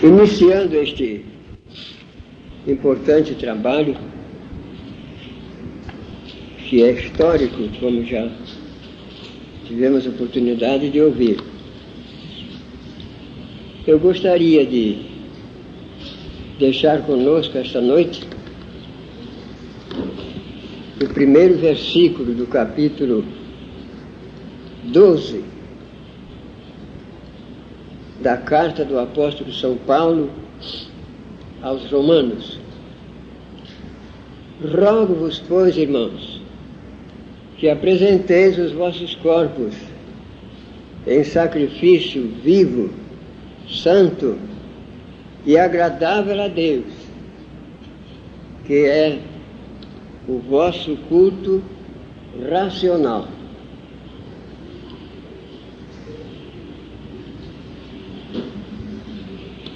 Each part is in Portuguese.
Iniciando este importante trabalho, que é histórico, como já tivemos a oportunidade de ouvir, eu gostaria de deixar conosco esta noite o primeiro versículo do capítulo 12 da carta do apóstolo São Paulo aos Romanos. Rogo-vos, pois, irmãos, que apresenteis os vossos corpos em sacrifício vivo, santo e agradável a Deus, que é o vosso culto racional.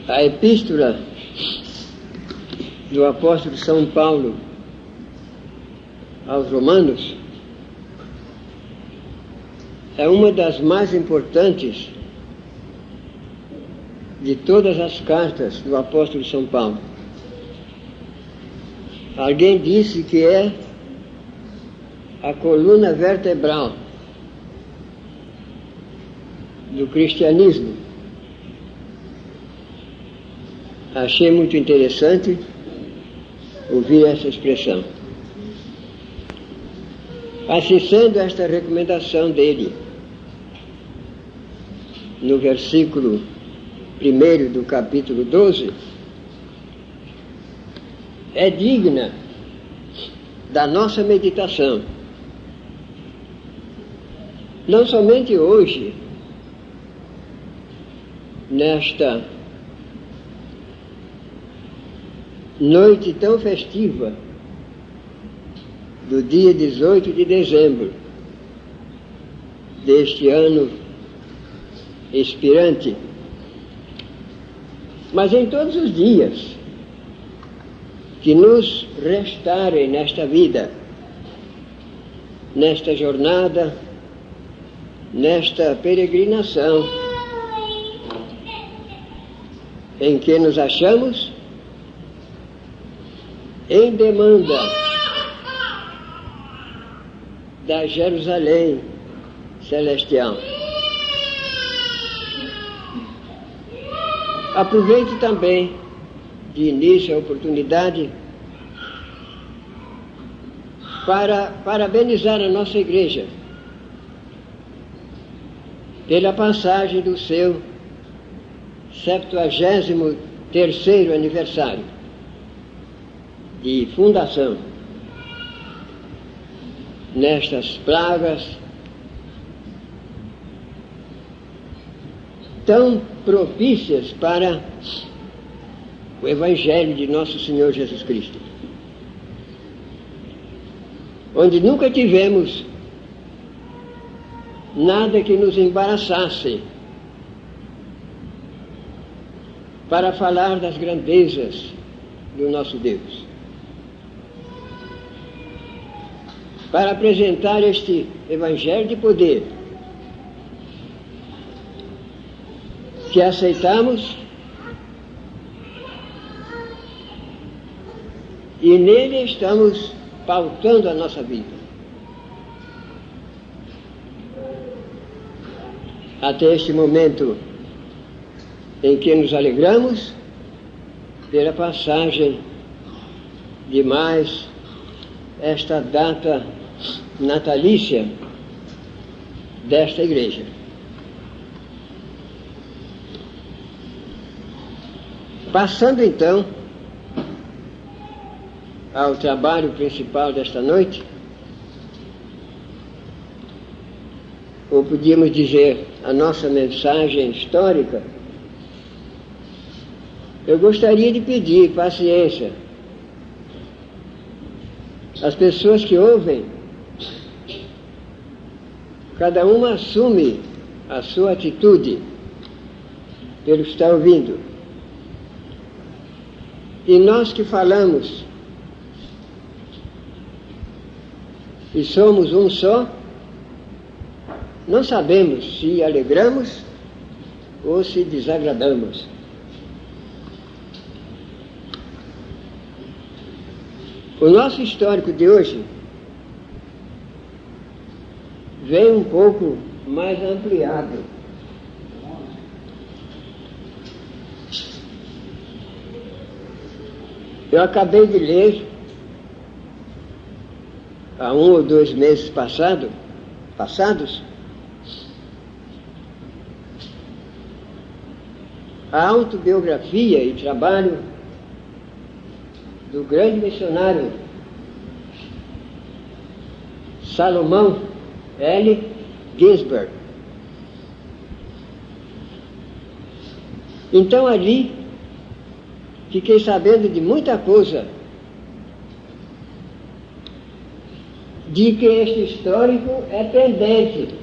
A epístola do apóstolo São Paulo aos Romanos é uma das mais importantes de todas as cartas do apóstolo São Paulo. Alguém disse que é a coluna vertebral do cristianismo. Achei muito interessante ouvir essa expressão. Assim sendo, esta recomendação dele, no versículo 1 do capítulo 12, é digna da nossa meditação. Não somente hoje, nesta noite tão festiva do dia 18 de dezembro deste ano expirante, mas em todos os dias que nos restarem nesta vida, nesta jornada, nesta peregrinação em que nos achamos em demanda da Jerusalém celestial. Aproveite também de início a oportunidade para parabenizar a nossa igreja pela passagem do seu 73º aniversário de fundação, nestas pragas tão propícias para o Evangelho de nosso Senhor Jesus Cristo, onde nunca tivemos nada que nos embaraçasse para falar das grandezas do nosso Deus, para apresentar este Evangelho de poder que aceitamos e nele estamos pautando a nossa vida. Até este momento em que nos alegramos pela passagem de mais esta data natalícia desta igreja. Passando então ao trabalho principal desta noite, ou podíamos dizer a nossa mensagem histórica, eu gostaria de pedir paciência às pessoas que ouvem. Cada uma assume a sua atitude pelo que está ouvindo. E nós que falamos e somos um só, não sabemos se alegramos ou se desagradamos. O nosso histórico de hoje vem um pouco mais ampliado. Eu acabei de ler, há 1 ou 2 meses passados, a autobiografia e trabalho do grande missionário Salomão L. Ginsberg. Então ali fiquei sabendo de muita coisa, de que este histórico é pendente.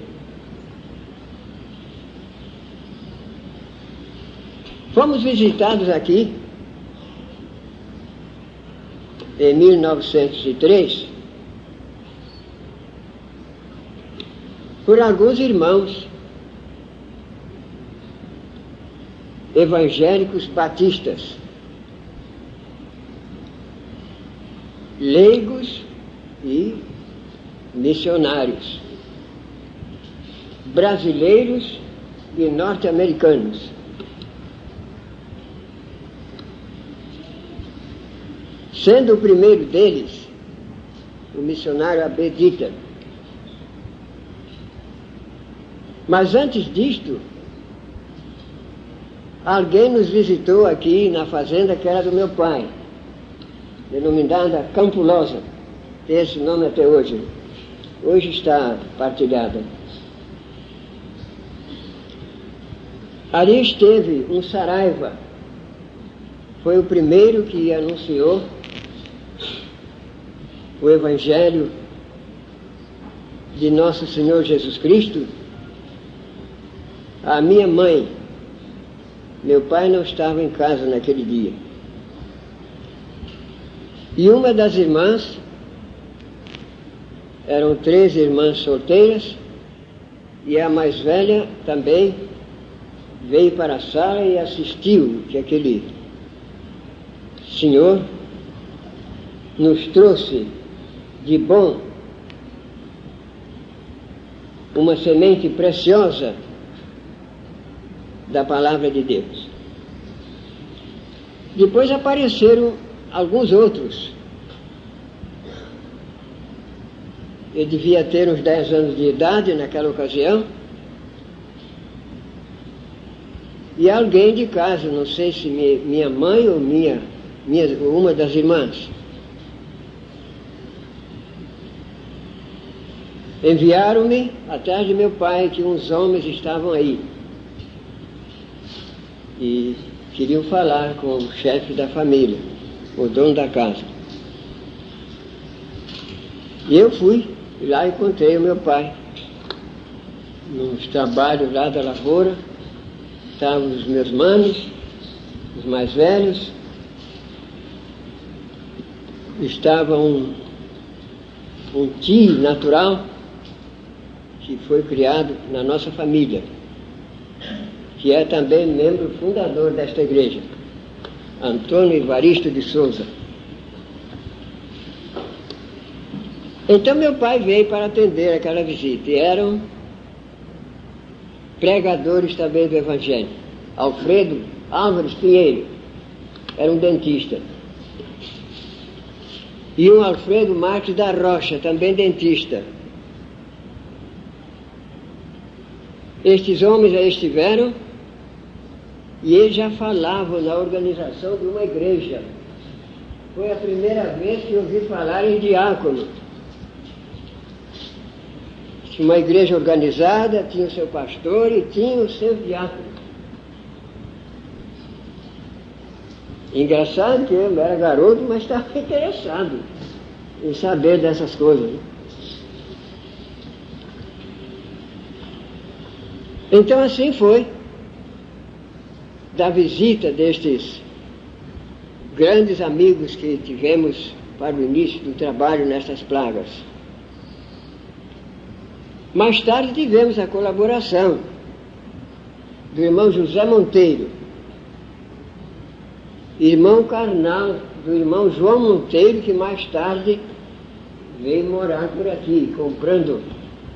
Fomos visitados aqui em 1903 por alguns irmãos evangélicos batistas, leigos e missionários, brasileiros e norte-americanos. Sendo o primeiro deles o missionário Abedita. Mas antes disto, alguém nos visitou aqui na fazenda que era do meu pai, denominada Campulosa, tem esse nome até hoje. Hoje está partilhada. Ali esteve um Saraiva, foi o primeiro que anunciou o Evangelho de Nosso Senhor Jesus Cristo à minha mãe. Meu pai não estava em casa naquele dia. E uma das irmãs, eram 3 irmãs solteiras, e a mais velha também veio para a sala e assistiu que aquele senhor nos trouxe de bom uma semente preciosa da palavra de Deus. Depois apareceram alguns outros. Eu devia ter uns 10 anos de idade naquela ocasião. E alguém de casa, não sei se minha mãe ou uma das irmãs, enviaram-me atrás de meu pai que uns homens estavam aí e queriam falar com o chefe da família, o dono da casa. E eu fui, e lá encontrei o meu pai, nos trabalhos lá da lavoura. Estavam os meus manos, os mais velhos, estava um tio natural que foi criado na nossa família, que é também membro fundador desta igreja, Antônio Evaristo de Souza. Então meu pai veio para atender aquela visita, e eram pregadores também do Evangelho. Alfredo Álvares Pinheiro era um dentista. E um Alfredo Marques da Rocha, também dentista. Estes homens aí estiveram e eles já falavam na organização de uma igreja. Foi a primeira vez que eu ouvi falar em diácono. Tinha uma igreja organizada, tinha o seu pastor e tinha o seu diácono. Engraçado que eu era garoto, mas estava interessado em saber dessas coisas. Então assim foi, da visita destes grandes amigos que tivemos para o início do trabalho nessas plagas. Mais tarde tivemos a colaboração do irmão José Monteiro, irmão carnal do irmão João Monteiro, que mais tarde veio morar por aqui, comprando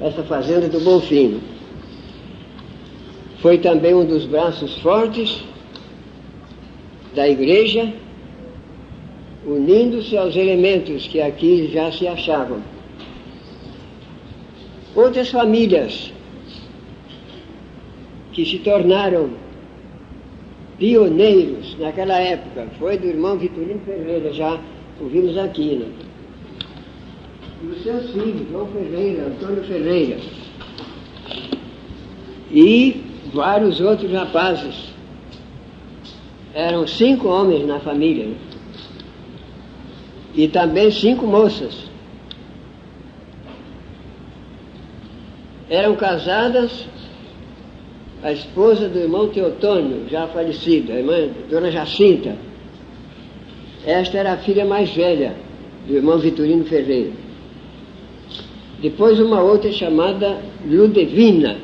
essa fazenda do Bonfim. Foi também um dos braços fortes da igreja, unindo-se aos elementos que aqui já se achavam. Outras famílias que se tornaram pioneiros naquela época, foi do irmão Vitorino Ferreira, já ouvimos aqui, né? E os seus filhos, João Ferreira, Antônio Ferreira, e vários outros rapazes. Eram 5 homens na família, né? E também 5 moças. Eram casadas a esposa do irmão Teotônio, já falecido, a irmã Dona Jacinta. Esta era a filha mais velha do irmão Vitorino Ferreira. Depois uma outra chamada Ludevina.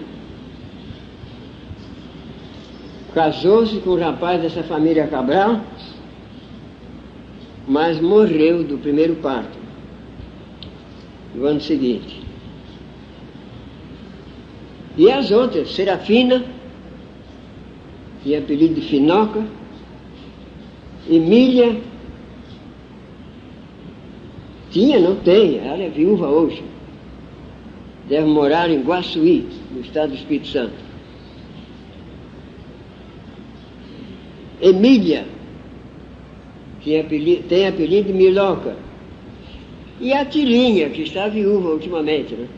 Casou-se com um rapaz dessa família Cabral, mas morreu do primeiro parto, no ano seguinte. E as outras, Serafina, tinha apelido de Finoca, Emília, não tem, ela é viúva hoje, deve morar em Guaçuí, no estado do Espírito Santo. Emília, tem apelido de Miloca, e a Tilinha, que está viúva ultimamente, né?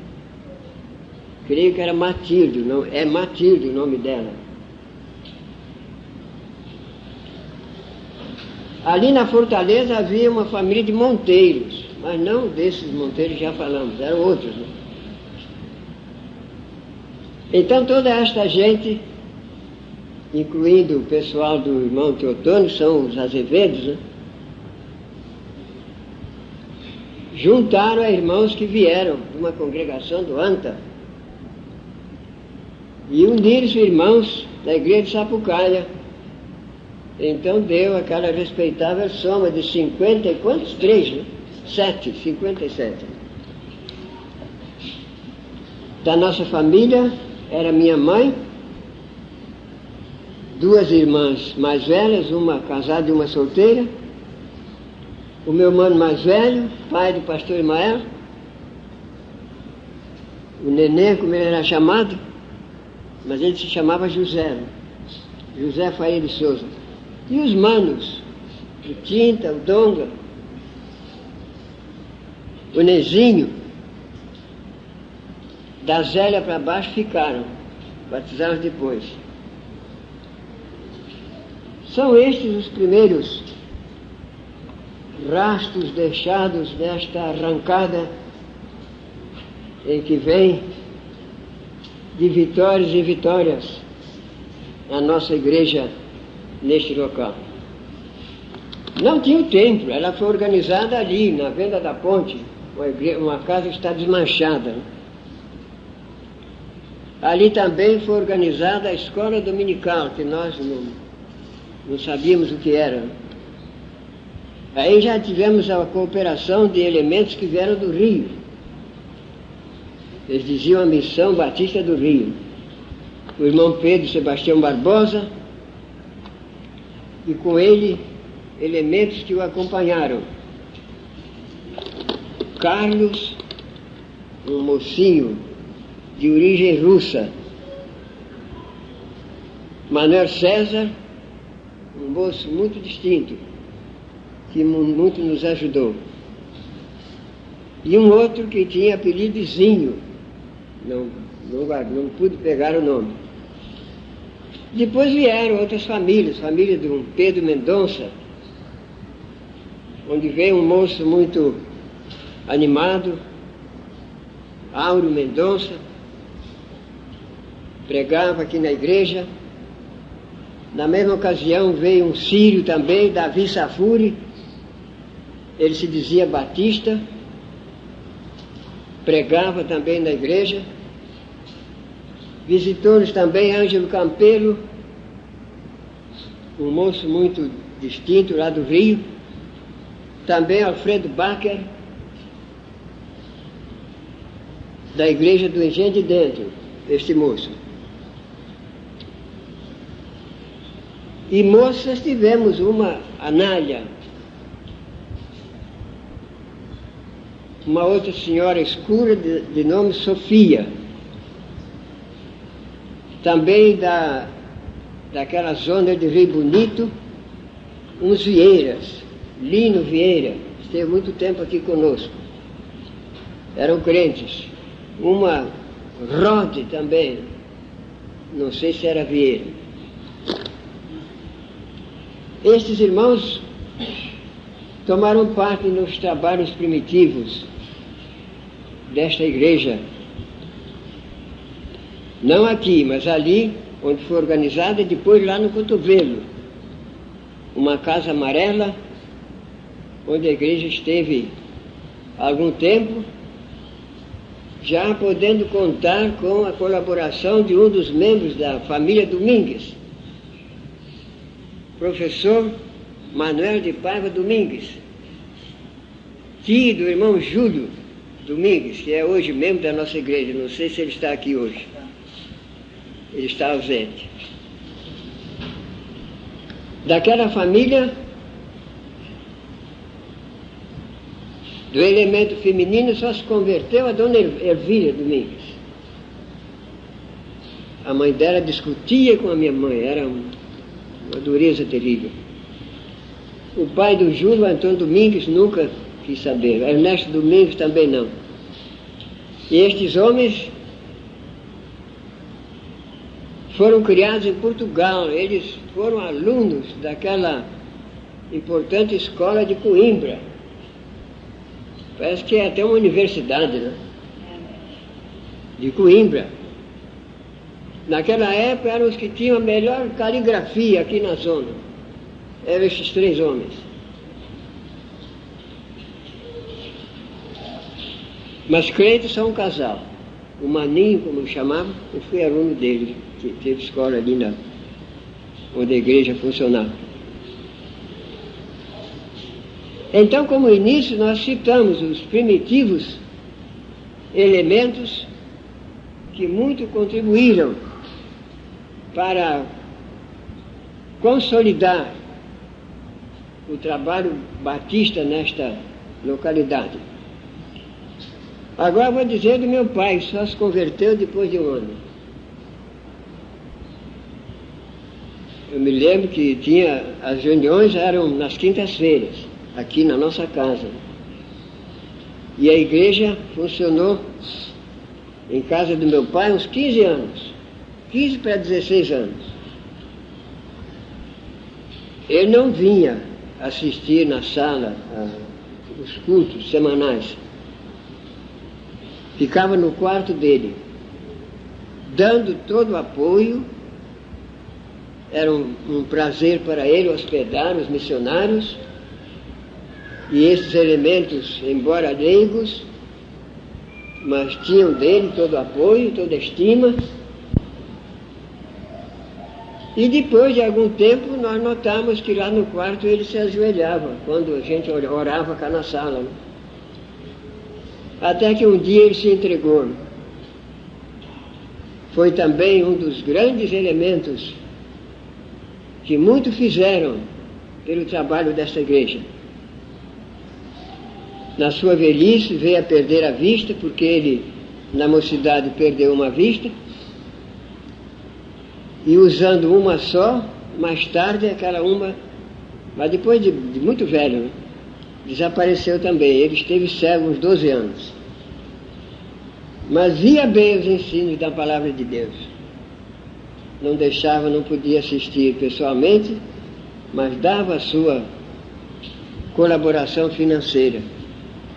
Creio que era Matilde, é Matilde o nome dela. Ali na Fortaleza havia uma família de Monteiros, mas não desses Monteiros que já falamos, eram outros, né? Então toda esta gente, incluindo o pessoal do irmão Teotônio, são os Azevedos, né? Juntaram a irmãos que vieram de uma congregação do ANTA, e uniram-se irmãos da igreja de Sapucaia. Então deu aquela respeitável soma de 50 e quantos? 3, né? 57. Da nossa família era minha mãe, 2 irmãs mais velhas, uma casada e uma solteira, o meu mano mais velho, pai do pastor Ismael, o Nenê, como ele era chamado, mas ele se chamava José, né? José Faria de Souza. E os manos, o Tinta, o Donga, o Nezinho, da Zélia para baixo ficaram, batizaram depois. São estes os primeiros rastros deixados nesta arrancada em que vem de vitórias e vitórias a nossa igreja neste local. Não tinha o templo, ela foi organizada ali, na Venda da Ponte, uma casa que está desmanchada. Ali também foi organizada a escola dominical, que nós não sabíamos o que era. Aí já tivemos a cooperação de elementos que vieram do Rio. Eles diziam a Missão Batista do Rio. O irmão Pedro Sebastião Barbosa, e com ele elementos que o acompanharam. Carlos, um mocinho de origem russa. Manuel César, um moço muito distinto, que muito nos ajudou. E um outro que tinha apelido de Zinho, não pude pegar o nome. Depois vieram outras famílias, família de um Pedro Mendonça, onde veio um moço muito animado, Áureo Mendonça, pregava aqui na igreja. Na mesma ocasião veio um sírio também, Davi Safuri, ele se dizia batista, pregava também na igreja. Visitou-nos também Ângelo Campelo, um moço muito distinto lá do Rio. Também Alfredo Bacher, da Igreja do Engenho de Dentro, este moço. E moças tivemos uma Anália, uma outra senhora escura de nome Sofia, também daquela zona de Rio Bonito, uns Vieiras, Lino Vieira, esteve muito tempo aqui conosco, eram crentes. Uma Rode também, não sei se era Vieira. Estes irmãos tomaram parte nos trabalhos primitivos desta igreja. Não aqui, mas ali, onde foi organizada, e depois lá no Cotovelo. Uma casa amarela, onde a igreja esteve há algum tempo, já podendo contar com a colaboração de um dos membros da família Domingues, professor Manuel de Paiva Domingues, tio do irmão Júlio Domingues, que é hoje membro da nossa igreja. Não sei se ele está aqui hoje. Ele está ausente. Daquela família, do elemento feminino, só se converteu a dona Ervília Domingues. A mãe dela discutia com a minha mãe, era uma dureza terrível. O pai do Júlio, Antônio Domingues, nunca quis saber. Ernesto Domingues também não. E estes homens foram criados em Portugal. Eles foram alunos daquela importante escola de Coimbra. Parece que é até uma universidade, né? De Coimbra. Naquela época eram os que tinham a melhor caligrafia aqui na zona. Eram esses três homens. Mas crentes são um casal. O Maninho, como eu chamava, eu fui aluno dele, que teve escola ali onde a igreja funcionava. Então, como início, nós citamos os primitivos elementos que muito contribuíram para consolidar o trabalho batista nesta localidade. Agora vou dizer do meu pai, só se converteu depois de um ano. Eu me lembro que as reuniões eram nas quintas-feiras, aqui na nossa casa. E a igreja funcionou em casa do meu pai uns 15 anos. 15 para 16 anos. Ele não vinha assistir na sala os cultos semanais. Ficava no quarto dele, dando todo o apoio. Era um prazer para ele hospedar os missionários. E esses elementos, embora leigos, mas tinham dele todo o apoio, toda a estima. E depois de algum tempo nós notamos que lá no quarto ele se ajoelhava, quando a gente orava cá na sala. Né? Até que um dia ele se entregou. Foi também um dos grandes elementos que muito fizeram pelo trabalho desta igreja. Na sua velhice veio a perder a vista, porque ele, na mocidade, perdeu uma vista, e usando uma só, mais tarde aquela uma, mas depois de muito velho, né, desapareceu também. Ele esteve cego uns 12 anos. Mas via bem os ensinos da palavra de Deus. Não deixava, não podia assistir pessoalmente, mas dava a sua colaboração financeira,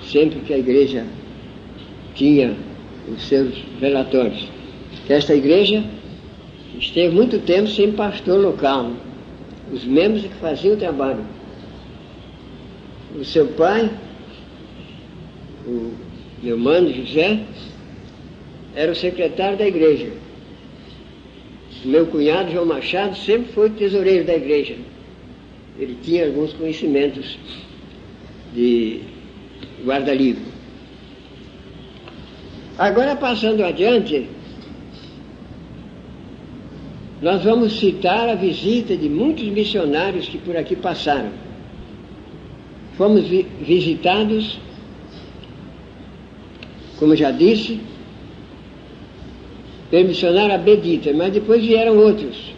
sempre que a igreja tinha os seus relatórios. Esta igreja esteve muito tempo sem pastor local, né? Os membros que faziam o trabalho. O seu pai, o meu mano José, era o secretário da igreja. O meu cunhado, João Machado, sempre foi tesoureiro da igreja. Ele tinha alguns conhecimentos de guarda-livro. Agora, passando adiante, nós vamos citar a visita de muitos missionários que por aqui passaram. Fomos visitados, como já disse, pelo missionário A.B. Dieter, mas depois vieram outros.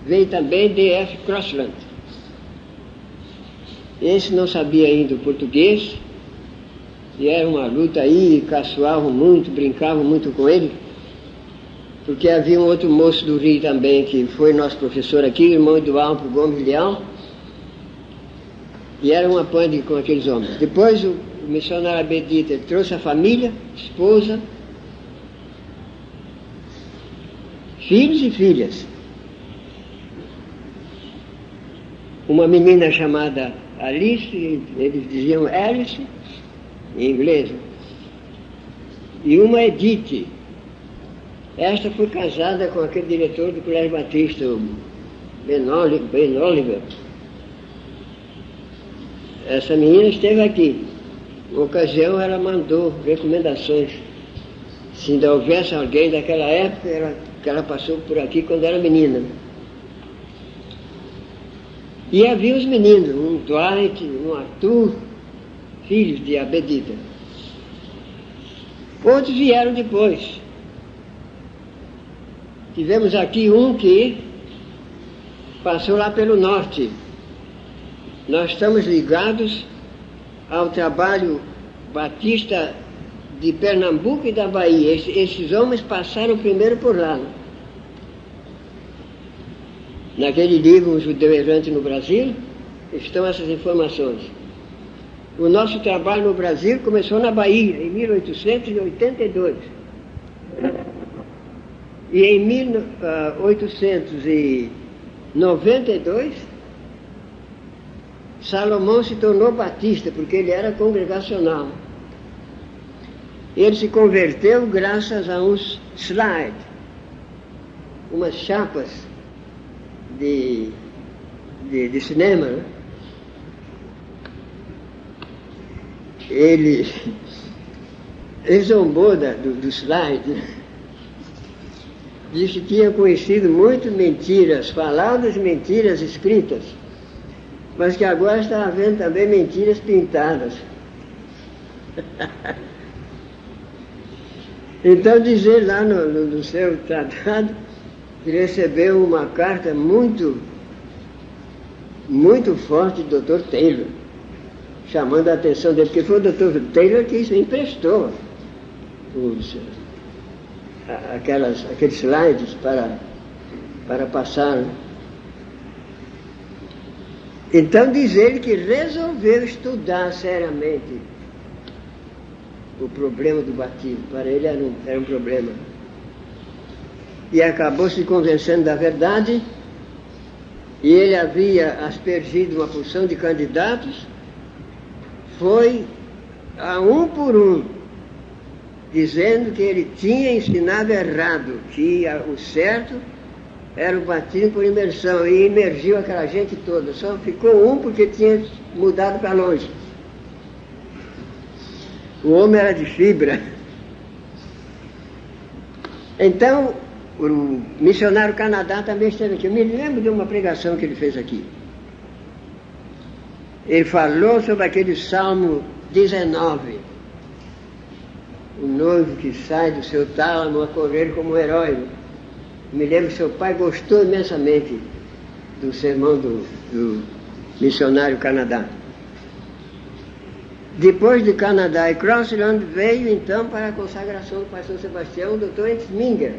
Veio também D.F. Crossland. Esse não sabia ainda o português, e era uma luta aí, caçoavam muito, brincavam muito com ele, porque havia um outro moço do Rio também, que foi nosso professor aqui, irmão Eduardo Gomes Leão, e era uma pande com aqueles homens. Depois o missionário A.B. Dieter trouxe a família, esposa, filhos e filhas. Uma menina chamada Alice, eles diziam Alice, em inglês, e uma Edith. Esta foi casada com aquele diretor do Colégio Batista, o Ben Oliver. Essa menina esteve aqui. Uma ocasião ela mandou recomendações. Se ainda houvesse alguém daquela época, que ela passou por aqui quando era menina. E havia os meninos, um Dwight, um Arthur, filhos de A.B. Dieter. Outros vieram depois. Tivemos aqui um que passou lá pelo norte. Nós estamos ligados ao trabalho batista de Pernambuco e da Bahia. Esses homens passaram primeiro por lá. Naquele livro, O Judeu Errante no Brasil, estão essas informações. O nosso trabalho no Brasil começou na Bahia, em 1882. E em 1892, Salomão se tornou batista, porque ele era congregacional. Ele se converteu graças a uns slides, umas chapas de cinema, né? Ele zombou do slide, né? Disse que tinha conhecido muitas mentiras faladas e mentiras escritas, mas que agora estava vendo também mentiras pintadas. Então dizer lá no seu tratado que recebeu uma carta muito forte do Dr. Taylor, chamando a atenção dele, porque foi o Dr. Taylor que emprestou aqueles slides para passar. Então diz ele que resolveu estudar seriamente o problema do batismo. Para ele era um problema. E acabou se convencendo da verdade, e ele havia aspergido uma porção de candidatos, foi a um por um, dizendo que ele tinha ensinado errado, que o certo era o batismo por imersão, e imergiu aquela gente toda. Só ficou um porque tinha mudado para longe. O homem era de fibra. Então, o missionário Canadá também esteve aqui. Eu me lembro de uma pregação que ele fez aqui. Ele falou sobre aquele Salmo 19. O noivo que sai do seu tálamo a correr como um herói. Me lembro que seu pai gostou imensamente do sermão do missionário Canadá. Depois de Canadá e Crossland, veio então para a consagração do pastor Sebastião, o Dr. Ensminger.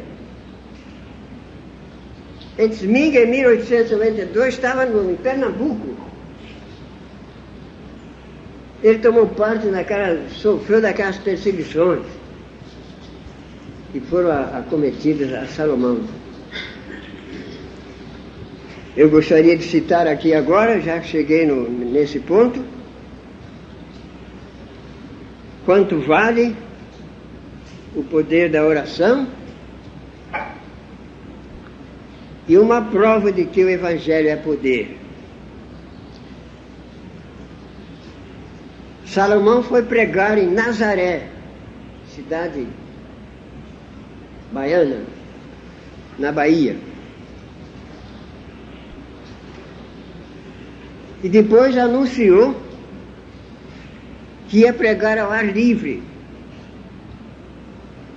Ensminger, em 1892, estava em Pernambuco. Ele tomou parte sofreu daquelas perseguições que foram acometidas a Salomão. Eu gostaria de citar aqui agora, já que cheguei nesse ponto, quanto vale o poder da oração e uma prova de que o Evangelho é poder. Salomão foi pregar em Nazaré, cidade baiana, na Bahia. E depois anunciou que ia pregar ao ar livre,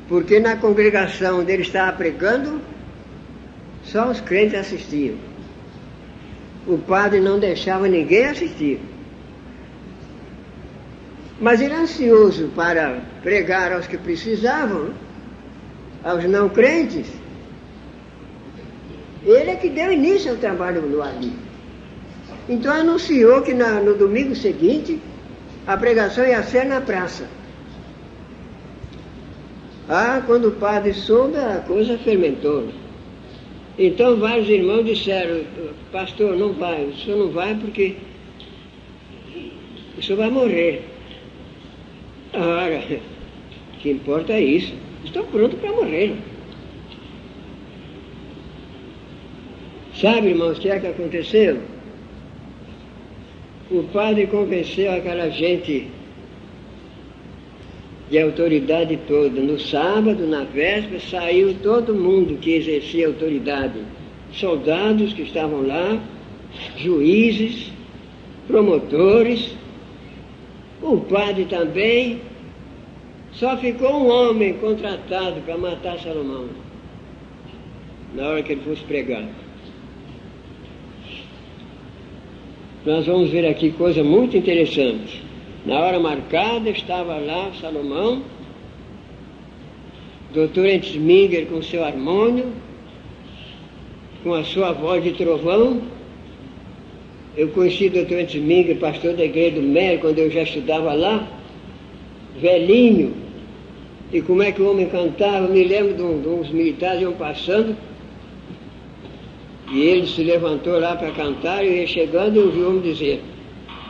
porque na congregação onde ele estava pregando, só os crentes assistiam. O padre não deixava ninguém assistir. Mas ele, ansioso para pregar aos que precisavam, aos não crentes, ele é que deu início ao trabalho no ar livre. Então anunciou que no domingo seguinte a pregação ia ser na praça. Quando o padre soube, a coisa fermentou. Então vários irmãos disseram: pastor, não vai, o senhor não vai porque o senhor vai morrer. Ora, o que importa é isso. Estou pronto para morrer. Sabe, irmãos, o que é que aconteceu? O padre convenceu aquela gente de autoridade toda. No sábado, na véspera, saiu todo mundo que exercia autoridade. Soldados que estavam lá, juízes, promotores, o padre também. Só ficou um homem contratado para matar Salomão, na hora que ele fosse pregar. Nós vamos ver aqui coisa muito interessante. Na hora marcada estava lá Salomão, Dr. Enzminger com seu harmônio, com a sua voz de trovão. Eu conheci o Dr. Enzminger, pastor da igreja do Mério, quando eu já estudava lá, velhinho. E como é que o homem cantava? Eu me lembro de uns militares iam passando, e ele se levantou lá para cantar, e eu ia chegando e eu vi o homem dizer: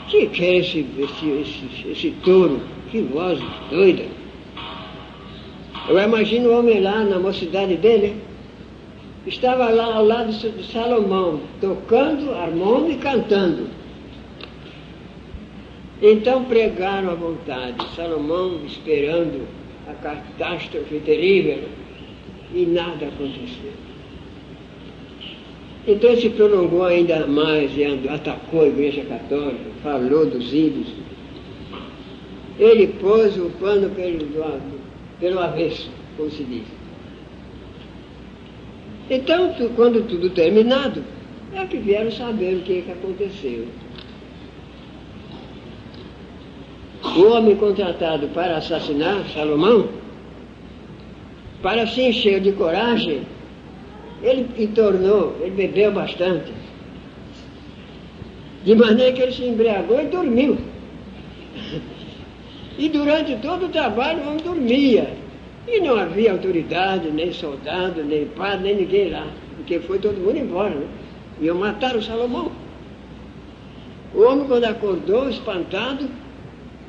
que é esse touro? Que voz doida! Eu imagino o homem lá na mocidade dele, estava lá ao lado de Salomão, tocando harmônio e cantando. Então pregaram à vontade, Salomão esperando a catástrofe terrível, e nada aconteceu. Então ele se prolongou ainda mais e atacou a Igreja Católica, falou dos ídolos. Ele pôs o pano pelo avesso, como se diz. Então, quando tudo terminado, é que vieram saber o que aconteceu. O homem contratado para assassinar Salomão, para se encher de coragem, ele bebeu bastante, de maneira que ele se embriagou e dormiu. E durante todo o trabalho o homem dormia, e não havia autoridade, nem soldado, nem padre, nem ninguém lá, porque foi todo mundo embora, né? Iam matar o Salomão. O homem, quando acordou, espantado,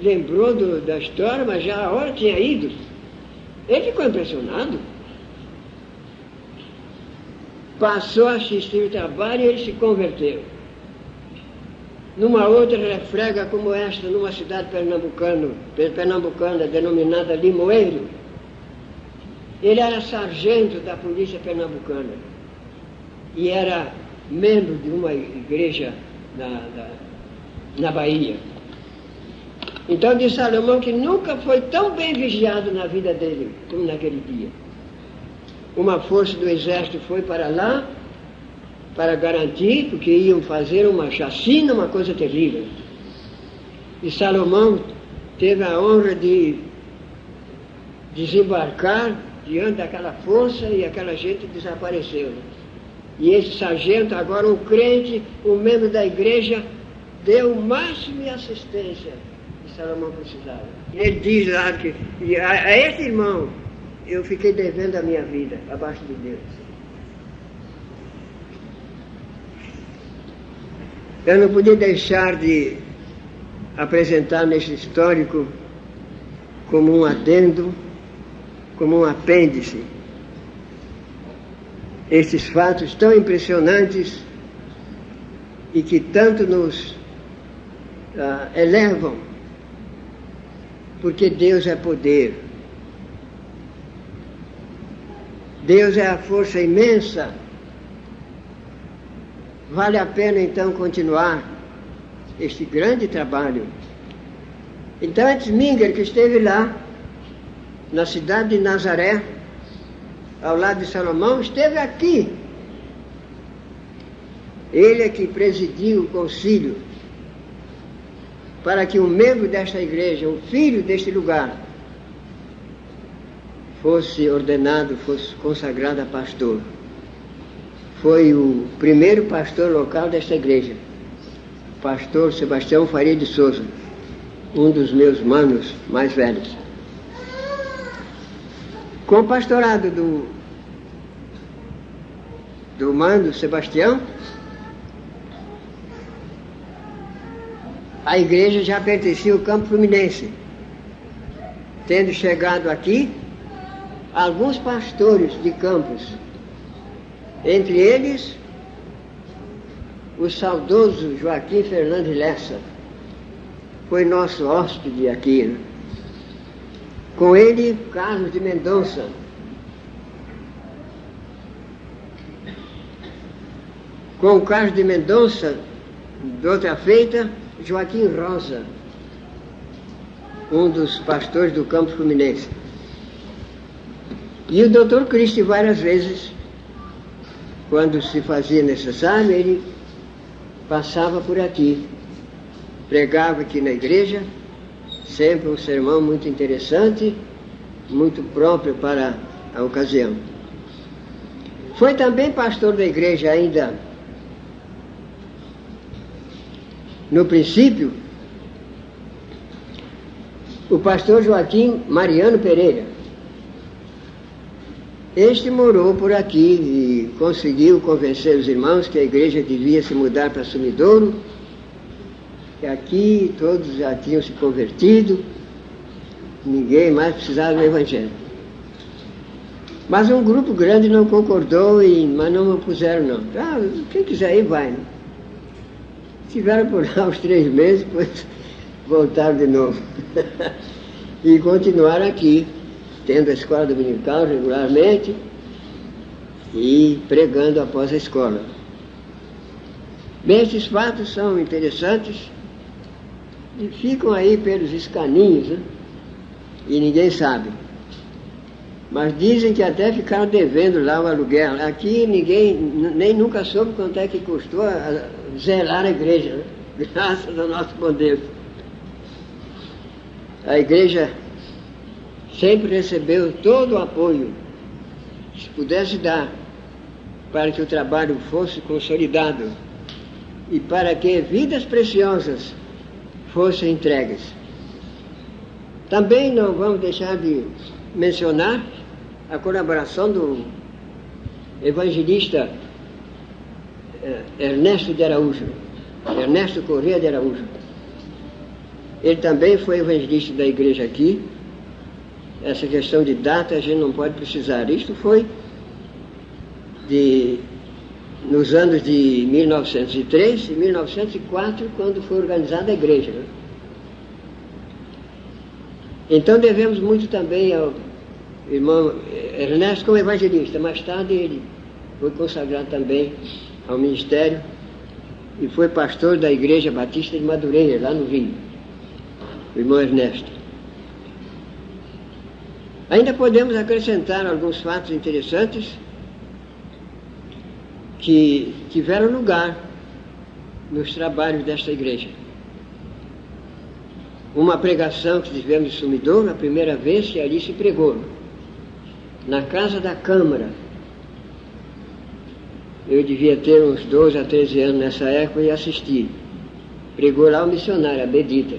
lembrou da história, mas já a hora tinha ido. Ele ficou impressionado. Passou a assistir o trabalho e ele se converteu. Numa outra refrega como esta, numa cidade pernambucana denominada Limoeiro, ele era sargento da polícia pernambucana e era membro de uma igreja na Bahia. Então diz Salomão que nunca foi tão bem vigiado na vida dele como naquele dia. Uma força do exército foi para lá para garantir, porque iam fazer uma chacina, uma coisa terrível. E Salomão teve a honra de desembarcar diante daquela força e aquela gente desapareceu. E esse sargento, agora um crente, um membro da igreja, deu o máximo de assistência que Salomão precisava. Ele diz lá que a esse irmão eu fiquei devendo a minha vida abaixo de Deus. Eu não podia deixar de apresentar nesse histórico como um adendo, como um apêndice, esses fatos tão impressionantes e que tanto nos elevam porque Deus é poder. Deus é a força imensa. Vale a pena então continuar este grande trabalho. Então, Etzminger, que esteve lá, na cidade de Nazaré, ao lado de Salomão, esteve aqui. Ele é que presidiu o concílio para que um membro desta igreja, um filho deste lugar, fosse ordenado, fosse consagrado a pastor. Foi o primeiro pastor local desta igreja, pastor Sebastião Faria de Souza, um dos meus manos mais velhos. Com o pastorado do mano Sebastião, a igreja já pertencia ao Campo Fluminense, tendo chegado aqui alguns pastores de Campos, entre eles o saudoso Joaquim Fernandes Lessa, foi nosso hóspede aqui, né? Com ele, Carlos de Mendonça, com o Carlos de Mendonça, de outra feita, Joaquim Rosa, um dos pastores do Campo Fluminense. E o Dr. Cristi, várias vezes, quando se fazia necessário, ele passava por aqui, pregava aqui na igreja, sempre um sermão muito interessante, muito próprio para a ocasião. Foi também pastor da igreja ainda no princípio, o pastor Joaquim Mariano Pereira. Este morou por aqui e conseguiu convencer os irmãos que a igreja devia se mudar para Sumidouro, que aqui todos já tinham se convertido, ninguém mais precisava do evangelho. Mas um grupo grande não concordou, mas não opuseram não. Ah, quem quiser ir, vai. Né? Estiveram por lá uns 3 meses, depois voltaram de novo. E continuaram aqui, tendo a escola dominical regularmente e pregando após a escola. Bem, esses fatos são interessantes e ficam aí pelos escaninhos, né? E ninguém sabe. Mas dizem que até ficaram devendo lá o aluguel. Aqui ninguém, nem nunca soube quanto é que custou zelar a igreja, né? Graças ao nosso bom Deus. A igreja sempre recebeu todo o apoio que se pudesse dar para que o trabalho fosse consolidado e para que vidas preciosas fossem entregues. Também não vamos deixar de mencionar a colaboração do evangelista Ernesto de Araújo, Ernesto Corrêa de Araújo. Ele também foi evangelista da igreja aqui. Essa questão de data a gente não pode precisar. Isto foi nos anos de 1903 e 1904, quando foi organizada a igreja, né? Então devemos muito também ao irmão Ernesto como evangelista. Mais tarde ele foi consagrado também ao ministério e foi pastor da Igreja Batista de Madureira, lá no Rio, o irmão Ernesto. Ainda podemos acrescentar alguns fatos interessantes que tiveram lugar nos trabalhos desta igreja. Uma pregação que tivemos em Sumidouro, a primeira vez que ali se pregou, na Casa da Câmara. Eu devia ter uns 12 a 13 anos nessa época e assisti. Pregou lá o missionário, a Bedita.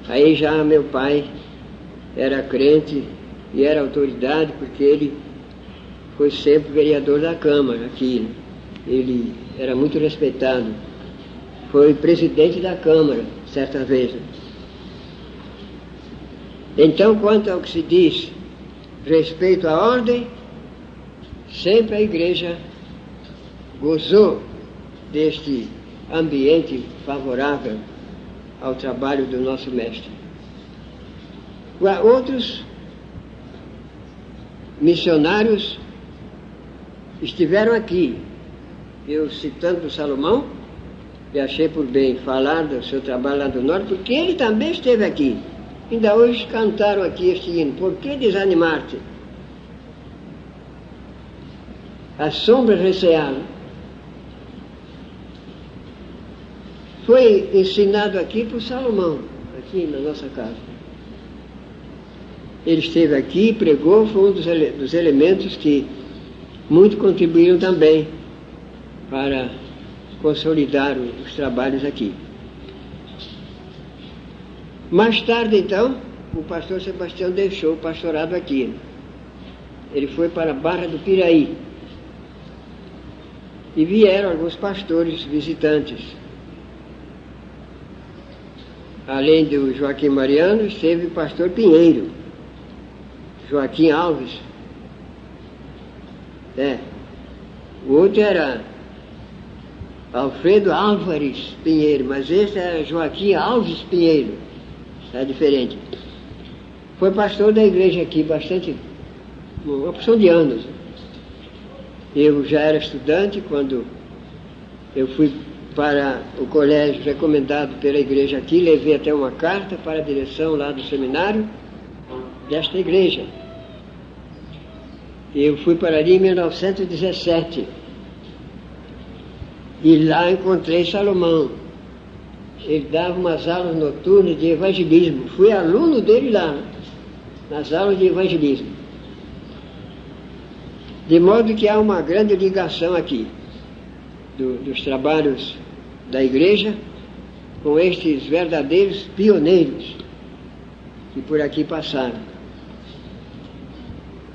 Aí já meu pai era crente e era autoridade, porque ele foi sempre vereador da Câmara aqui. Ele era muito respeitado. Foi presidente da Câmara, certa vez. Então, quanto ao que se diz respeito à ordem, sempre a igreja gozou deste ambiente favorável ao trabalho do nosso mestre. Outros missionários estiveram aqui. Eu, citando o Salomão, e achei por bem falar do seu trabalho lá do norte, porque ele também esteve aqui. Ainda hoje cantaram aqui este hino: por que desanimar-te? As sombras recearam. Foi ensinado aqui por Salomão, aqui na nossa casa. Ele esteve aqui, pregou, foi um dos elementos que muito contribuíram também para consolidar os trabalhos aqui. Mais tarde, então, o pastor Sebastião deixou o pastorado aqui. Ele foi para a Barra do Piraí. E vieram alguns pastores visitantes. Além do Joaquim Mariano, esteve o pastor Pinheiro, Joaquim Alves. O outro era Alfredo Álvares Pinheiro, mas esse era Joaquim Alves Pinheiro. É diferente. Foi pastor da igreja aqui bastante, uma porção de anos. Eu já era estudante quando eu fui para o colégio recomendado pela igreja aqui, levei até uma carta para a direção lá do seminário desta igreja. Eu fui para ali em 1917 e lá encontrei Salomão. Ele dava umas aulas noturnas de evangelismo. Fui aluno dele lá, nas aulas de evangelismo. De modo que há uma grande ligação aqui dos trabalhos da igreja com estes verdadeiros pioneiros que por aqui passaram.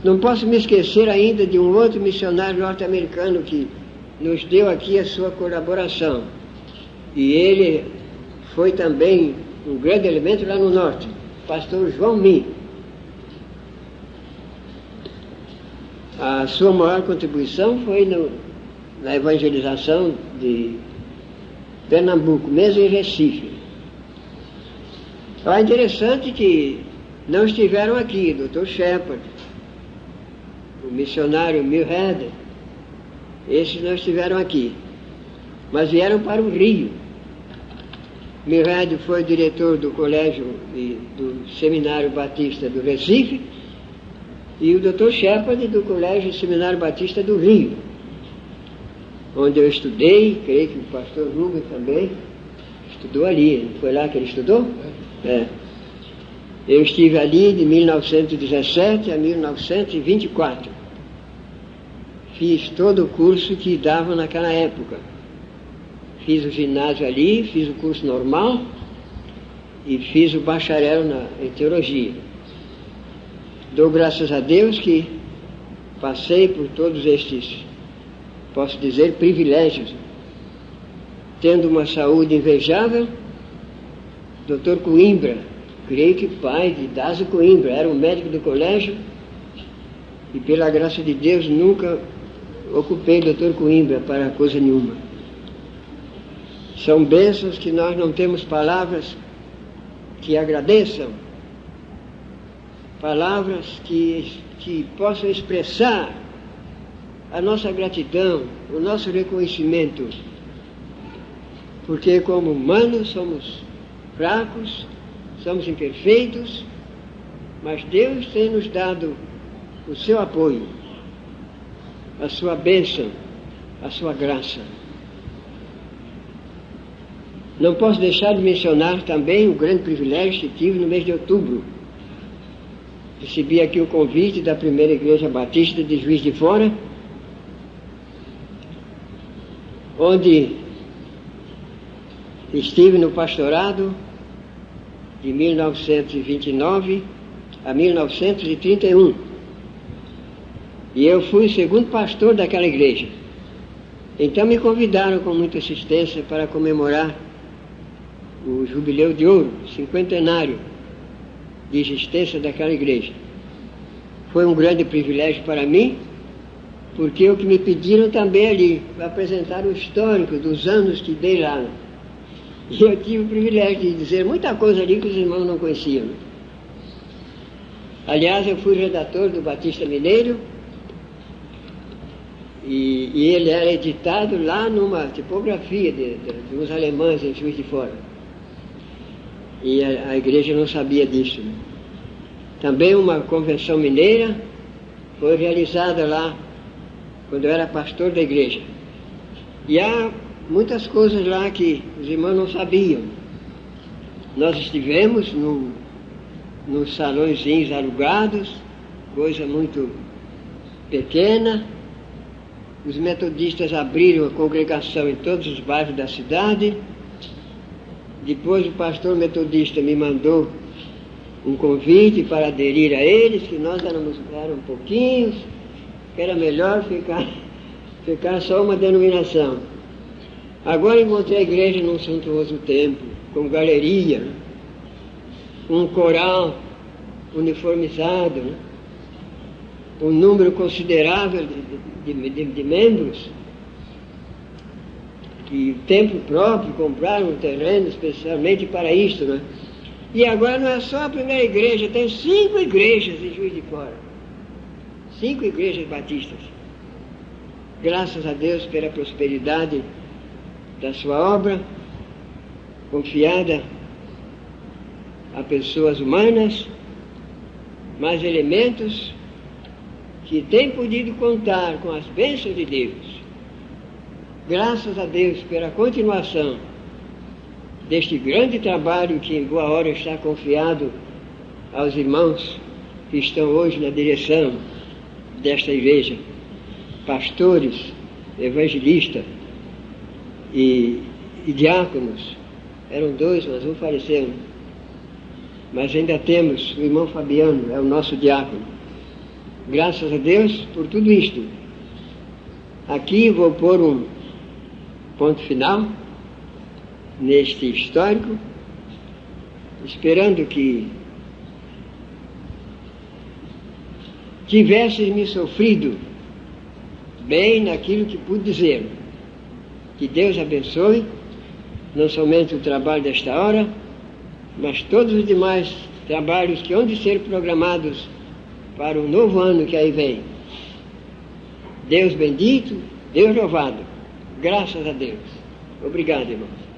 Não posso me esquecer ainda de um outro missionário norte-americano que nos deu aqui a sua colaboração. E ele foi também um grande elemento lá no norte, pastor João Mi. A sua maior contribuição foi na evangelização de Pernambuco, mesmo em Recife. É interessante que não estiveram aqui, Dr. Shepard, o missionário Milhead, esses não estiveram aqui, mas vieram para o Rio. Milhead foi diretor do colégio e do Seminário Batista do Recife e o Dr. Shepard do Colégio e Seminário Batista do Rio, onde eu estudei. Creio que o pastor Rubens também estudou ali. Não foi lá que ele estudou? Eu estive ali de 1917 a 1924. Fiz todo o curso que dava naquela época. Fiz o ginásio ali, fiz o curso normal e fiz o bacharel em teologia. Dou graças a Deus que passei por todos estes, posso dizer, privilégios. Tendo uma saúde invejável, Dr. Coimbra, creio que pai de Dazo Coimbra, era um médico do colégio e pela graça de Deus nunca ocupei Dr. Coimbra para coisa nenhuma. São bênçãos que nós não temos palavras que agradeçam, palavras que possam expressar a nossa gratidão, o nosso reconhecimento, porque como humanos somos fracos, somos imperfeitos, mas Deus tem nos dado o seu apoio, a sua bênção, a sua graça. Não posso deixar de mencionar também o grande privilégio que tive no mês de outubro. Recebi aqui o convite da primeira igreja batista de Juiz de Fora, onde estive no pastorado de 1929 a 1931. E eu fui o segundo pastor daquela igreja. Então me convidaram com muita assistência para comemorar o jubileu de ouro, cinquentenário de existência daquela igreja. Foi um grande privilégio para mim, porque o que me pediram também ali, para apresentar o histórico dos anos que dei lá. E eu tive o privilégio de dizer muita coisa ali que os irmãos não conheciam. Aliás, eu fui redator do Batista Mineiro e ele era editado lá numa tipografia de uns alemães em Juiz de Fora. E a igreja não sabia disso. Né? Também uma convenção mineira foi realizada lá quando eu era pastor da igreja. E há muitas coisas lá que os irmãos não sabiam. Nós estivemos nos salõezinhos alugados, coisa muito pequena. Os metodistas abriram a congregação em todos os bairros da cidade. Depois o pastor metodista me mandou um convite para aderir a eles, que nós éramos pouquinhos, que era melhor ficar só uma denominação. Agora encontrei a igreja num suntuoso templo, com galeria, um coral uniformizado, né? Um número considerável de membros, que o templo próprio compraram um terreno especialmente para isso, né? E agora não é só a primeira igreja, tem 5 igrejas em Juiz de Fora, 5 igrejas batistas. Graças a Deus pela prosperidade da sua obra, confiada a pessoas humanas, mas elementos que têm podido contar com as bênçãos de Deus. Graças a Deus pela continuação deste grande trabalho que em boa hora está confiado aos irmãos que estão hoje na direção desta igreja, pastores, evangelistas e diáconos. Eram 2, mas um faleceu. Mas ainda temos o irmão Fabiano, é o nosso diácono. Graças a Deus por tudo isto. Aqui vou pôr um ponto final neste histórico, esperando que tivesses me sofrido bem naquilo que pude dizer. Que Deus abençoe não somente o trabalho desta hora, mas todos os demais trabalhos que hão de ser programados para o novo ano que aí vem. Deus bendito, Deus louvado. Graças a Deus. Obrigado, irmãos.